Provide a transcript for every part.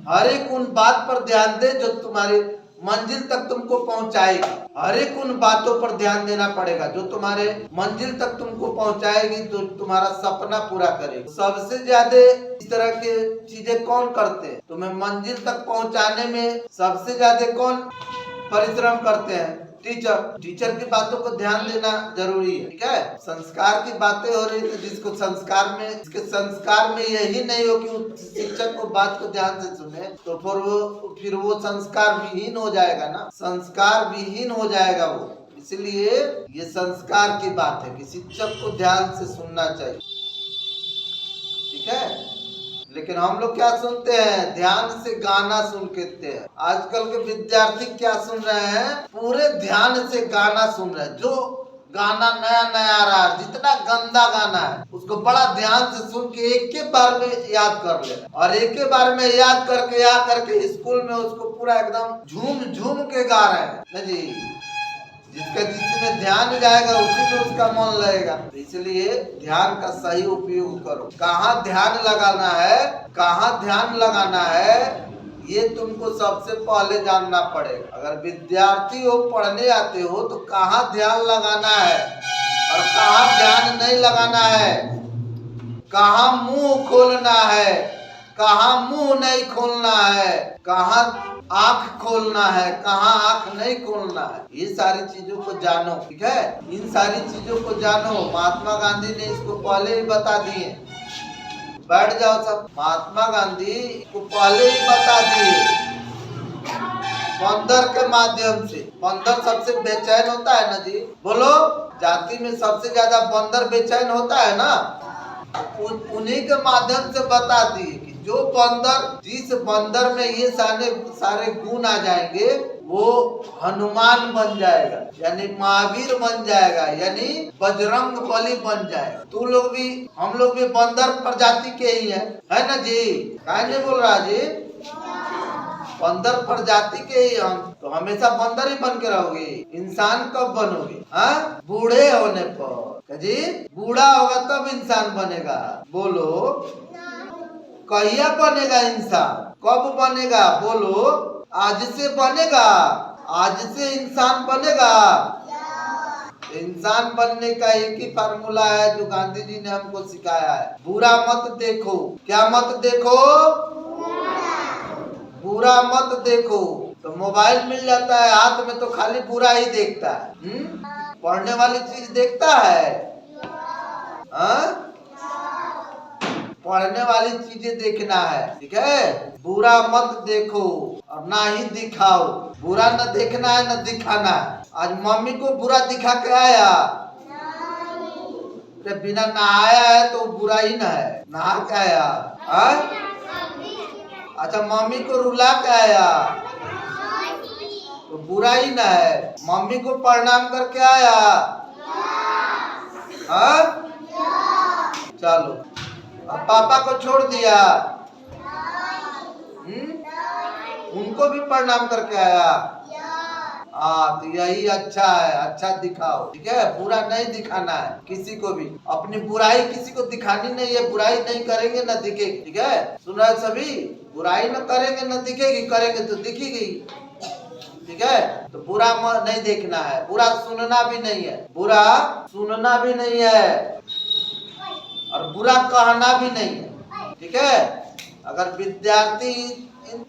हर एक उन बात पर ध्यान दे जो तुम्हारी मंजिल तक तुमको पहुंचाएगी। हर एक उन बातों पर ध्यान देना पड़ेगा जो तुम्हारे मंजिल तक तुमको पहुंचाएगी, जो तुम्हारा सपना पूरा करेगी। सबसे ज्यादा इस तरह के चीजें कौन करते हैं? तुम्हें मंजिल तक पहुंचाने में सबसे ज्यादा कौन परिश्रम करते हैं? टीचर। टीचर की बातों को ध्यान देना जरूरी है, ठीक है। संस्कार की बातें हो रही थी, जिसके संस्कार में यही नहीं हो कि शिक्षक को बात को ध्यान से सुने, तो फिर वो संस्कार विहीन हो जाएगा ना, संस्कार विहीन हो जाएगा वो। इसलिए ये संस्कार की बात है कि शिक्षक को ध्यान से सुनना चाहिए, ठीक है। लेकिन हम लोग क्या सुनते हैं? ध्यान से गाना सुन के हैं। आजकल के विद्यार्थी क्या सुन रहे हैं? पूरे ध्यान से गाना सुन रहे हैं। जो गाना नया नया आ रहा है, जितना गंदा गाना है, उसको बड़ा ध्यान से सुन के एक के बार में याद कर ले, और एक के बार में याद करके स्कूल में उसको पूरा एकदम झूम झूम के गा रहे हैं ना जी। जिसका जिसमें ध्यान जाएगा उसी में उसका मन लगेगा। तो इसलिए ध्यान का सही उपयोग करो। कहाँ ध्यान लगाना है, कहाँ ध्यान लगाना है, ये तुमको सबसे पहले जानना पड़ेगा। अगर विद्यार्थी हो, पढ़ने आते हो, तो कहाँ ध्यान लगाना है और कहाँ ध्यान नहीं लगाना है, कहाँ मुंह खोलना है, कहाँ मुंह नहीं खोलना है, कहाँ आंख खोलना है, कहाँ आंख नहीं खोलना है, ये सारी चीजों को जानो, ठीक है। इन सारी चीजों को जानो। महात्मा गांधी ने इसको पहले ही बता दिए। बैठ जाओ सब। महात्मा गांधी को पहले ही बता दिए बंदर के माध्यम से। बंदर सबसे बेचैन होता है ना जी, बोलो। जाति में सबसे ज्यादा बंदर बेचैन होता है ना, उन्हीं के माध्यम से बता दिए कि जो बंदर, जिस बंदर में ये सारे गुण आ जाएंगे, वो हनुमान बन जाएगा, यानी महावीर बन जाएगा, यानी बजरंग बली बन जाएगा। तू लोग भी, हम लोग भी बंदर प्रजाति के ही है ना जी? काहे नहीं बोल रहा जी? बंदर प्रजाति के ही हम, तो हमेशा बंदर ही बन के रहोगे। इंसान कब बनोगे? हाँ, बूढ़े होने पर जी। बूढ़ा होगा तब इंसान बनेगा। बोलो, कहिया बनेगा इंसान? कब बनेगा? बोलो, आज से बनेगा, आज से इंसान बनेगा। इंसान बनने का एक ही फार्मूला है जो गांधी जी ने हमको सिखाया है। बुरा मत देखो। क्या मत देखो? बुरा मत देखो। तो मोबाइल मिल जाता है हाथ में, तो खाली बुरा ही देखता है। पढ़ने वाली चीज देखता है? पढ़ने वाली चीजें देखना है, ठीक है। बुरा मत देखो और ना ही दिखाओ। बुरा न देखना है न दिखाना है। आज मम्मी को बुरा दिखा के आया, बिना नहाया है तो बुरा ही ना है। नहा के आया, अच्छा मम्मी को रुला के आया तो बुरा ही ना है। मम्मी को प्रणाम करके आया, चलो। अब पापा को छोड़ दिया, उनको भी प्रणाम करके आया। तो यही अच्छा है। अच्छा दिखाओ, ठीक है। बुरा नहीं दिखाना है किसी को भी। अपनी बुराई किसी को दिखानी नहीं है। बुराई नहीं करेंगे न दिखेगी, ठीक है। सुन रहे सभी? बुराई न करेंगे न दिखेगी, करेंगे तो दिखेगी, ठीक है। तो बुरा नहीं देखना है, बुरा सुनना भी नहीं है, बुरा सुनना भी नहीं है और बुरा कहना भी नहीं है, ठीक है। अगर विद्यार्थी इन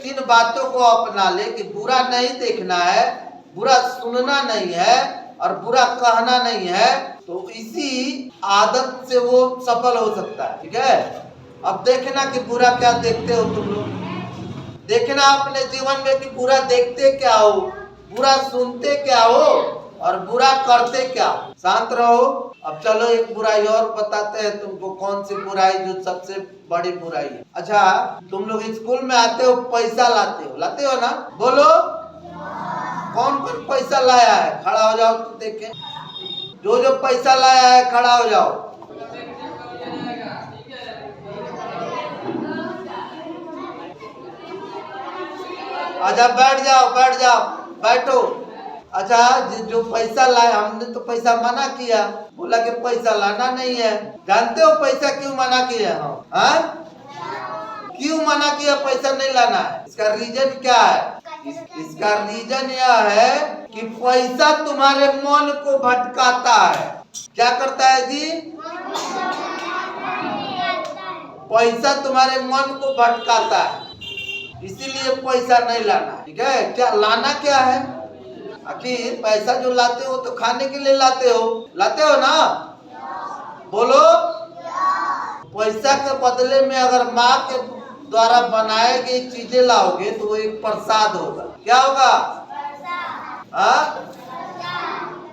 3 बातों को अपना ले कि बुरा नहीं देखना है, बुरा सुनना नहीं है और बुरा कहना नहीं है, तो इसी आदत से वो सफल हो सकता है, ठीक है। अब देखना कि बुरा क्या देखते हो तुम लोग। देखना अपने जीवन में कि बुरा देखते क्या हो, बुरा सुनते क्या हो और बुरा करते क्या। शांत रहो। अब चलो एक बुराई और बताते हैं तुमको। कौन सी बुराई जो सबसे बड़ी बुराई है? अच्छा, तुम लोग स्कूल में आते हो, पैसा लाते हो ना? बोलो, कौन कौन पैसा लाया है? खड़ा हो जाओ तो देखें। जो पैसा लाया है खड़ा हो जाओ। अच्छा बैठ जाओ, बैठो। अच्छा, जो पैसा लाए, हमने तो पैसा मना किया, बोला कि पैसा लाना नहीं है। जानते हो पैसा क्यों मना किया हम? क्यों मना किया पैसा नहीं लाना है? इसका रीजन क्या है? इसका रीजन यह है कि पैसा तुम्हारे मन को भटकाता है। क्या करता है जी? पैसा तुम्हारे मन को भटकाता है, इसीलिए पैसा नहीं लाना। ठीक है, क्या लाना क्या है? आखिर पैसा जो लाते हो तो खाने के लिए लाते हो ना? बोलो। पैसा के बदले में अगर माँ के द्वारा बनाए गई चीजें लाओगे तो वो एक प्रसाद होगा। क्या होगा?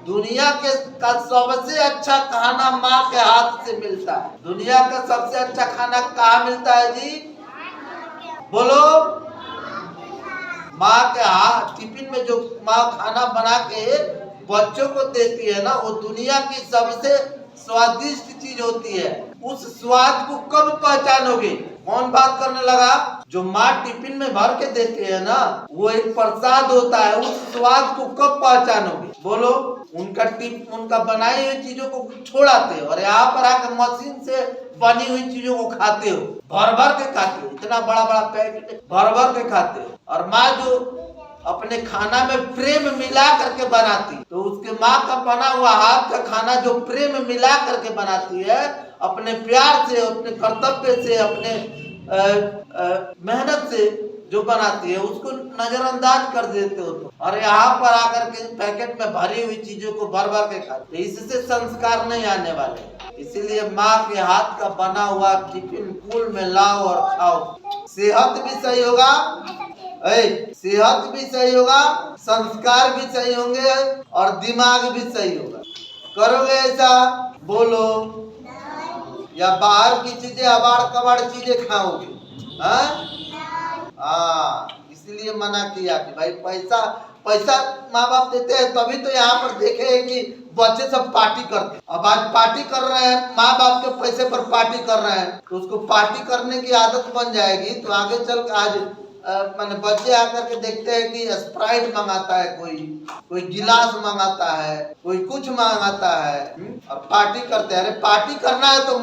दुनिया के का सबसे अच्छा खाना माँ के हाथ से मिलता है। दुनिया का सबसे अच्छा खाना कहाँ मिलता है जी? बोलो। माँ के हाथ टिफिन में जो माँ खाना बना के बच्चों को देती है ना, वो दुनिया की सबसे स्वादिष्ट चीज होती है। उस स्वाद को कब पहचानोगे? कौन बात करने लगा? जो माँ टिफिन में भर के देते हैं ना, वो एक प्रसाद होता है। उस स्वाद को कब पहचानोगे? बोलो। उनका बनाई हुई चीजों को छोड़ाते हो और यहाँ पर आकर मशीन से बनी हुई चीजों को खाते हो, भर भर के खाते हो, इतना बड़ा बड़ा पैकेट भर भर के खाते हो। और माँ जो अपने खाना में प्रेम मिला करके बनाती, तो उसके माँ का बना हुआ हाथ का खाना जो प्रेम मिला करके बनाती है, अपने प्यार से, अपने कर्तव्य से, अपने मेहनत से जो बनाती है, उसको नजरअंदाज कर देते हो। तो और यहाँ पर आकर के पैकेट में भरी हुई चीजों को भर भर के खाते, इससे संस्कार नहीं आने वाले। इसीलिए माँ के हाथ का बना हुआ टिफिन स्कूल में लाओ और खाओ। सेहत भी सही होगा, सेहत भी सही होगा, संस्कार भी सही होंगे और दिमाग भी सही होगा। करोगे ऐसा? बोलो। या बाहर की चीजें अबाड़ कबाड़ चीजें खाओगे? इसलिए मना किया कि भाई पैसा माँ बाप देते हैं, तभी तो यहाँ पर देखे हैं कि बच्चे सब पार्टी करते हैं। अब आज पार्टी कर रहे हैं, माँ बाप के पैसे पर पार्टी कर रहे हैं, तो उसको पार्टी करने की आदत बन जाएगी। तो आगे चल के आज मैंने बच्चे आकर के देखते हैं कि स्प्राइट मंगाता है, कोई गिलास मंगाता है, कोई कुछ मंगाता है और पार्टी करते हैं। अरे पार्टी करना है तो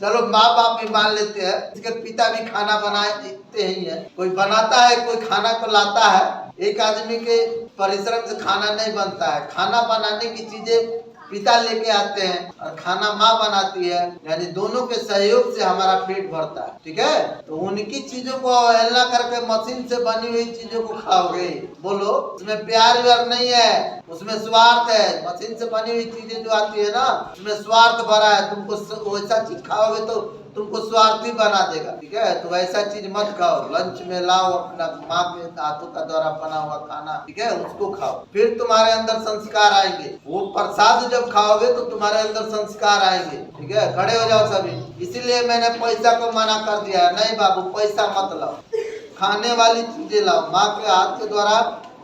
चलो माँ बाप भी मान लेते हैं, इसके पिता भी खाना बनाते ही है। कोई बनाता है, कोई खाना को लाता है। एक आदमी के परिश्रम से खाना नहीं बनता है। खाना बनाने की चीजें पिता लेके आते हैं और खाना माँ बनाती है, यानी दोनों के सहयोग से हमारा पेट भरता है। ठीक है, तो उनकी चीजों को अवहेलना करके मशीन से बनी हुई चीजों को खाओगे? बोलो। उसमें प्यार व्यार नहीं है, उसमें स्वार्थ है। मशीन से बनी हुई चीजें जो आती है ना, उसमें स्वार्थ भरा है। तुमको वैसा चीज खाओगे तो तुमको स्वार्थी बना देगा। ठीक है, तो ऐसा चीज मत खाओ। लंच में लाओ अपना माँ के हाथों का द्वारा बना हुआ खाना, ठीक है, उसको खाओ, फिर तुम्हारे अंदर संस्कार आएंगे। वो प्रसाद जब खाओगे तो तुम्हारे अंदर संस्कार आएंगे। ठीक है, खड़े हो जाओ सभी। इसीलिए मैंने पैसा को मना कर दिया है। नहीं बाबू, पैसा मत लाओ, खाने वाली चीजें लाओ। माँ के हाथ के द्वारा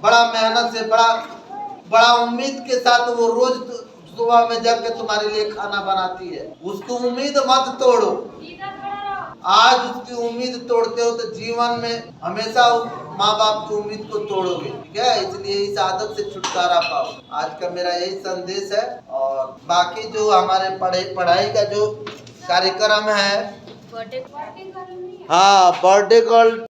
बड़ा मेहनत से, बड़ा उम्मीद के साथ वो रोज सुबह में जग के तुम्हारे लिए खाना बनाती है। उसकी उम्मीद मत तोड़ो। आज उसकी उम्मीद तोड़ते हो तो जीवन में हमेशा माँ बाप की उम्मीद को तोड़ोगे। ठीक है, इसलिए इस आदत से छुटकारा पाओ। आज का मेरा यही संदेश है। और बाकी जो हमारे पढ़ाई का जो कार्यक्रम है, हाँ, बर्थडे गर्ल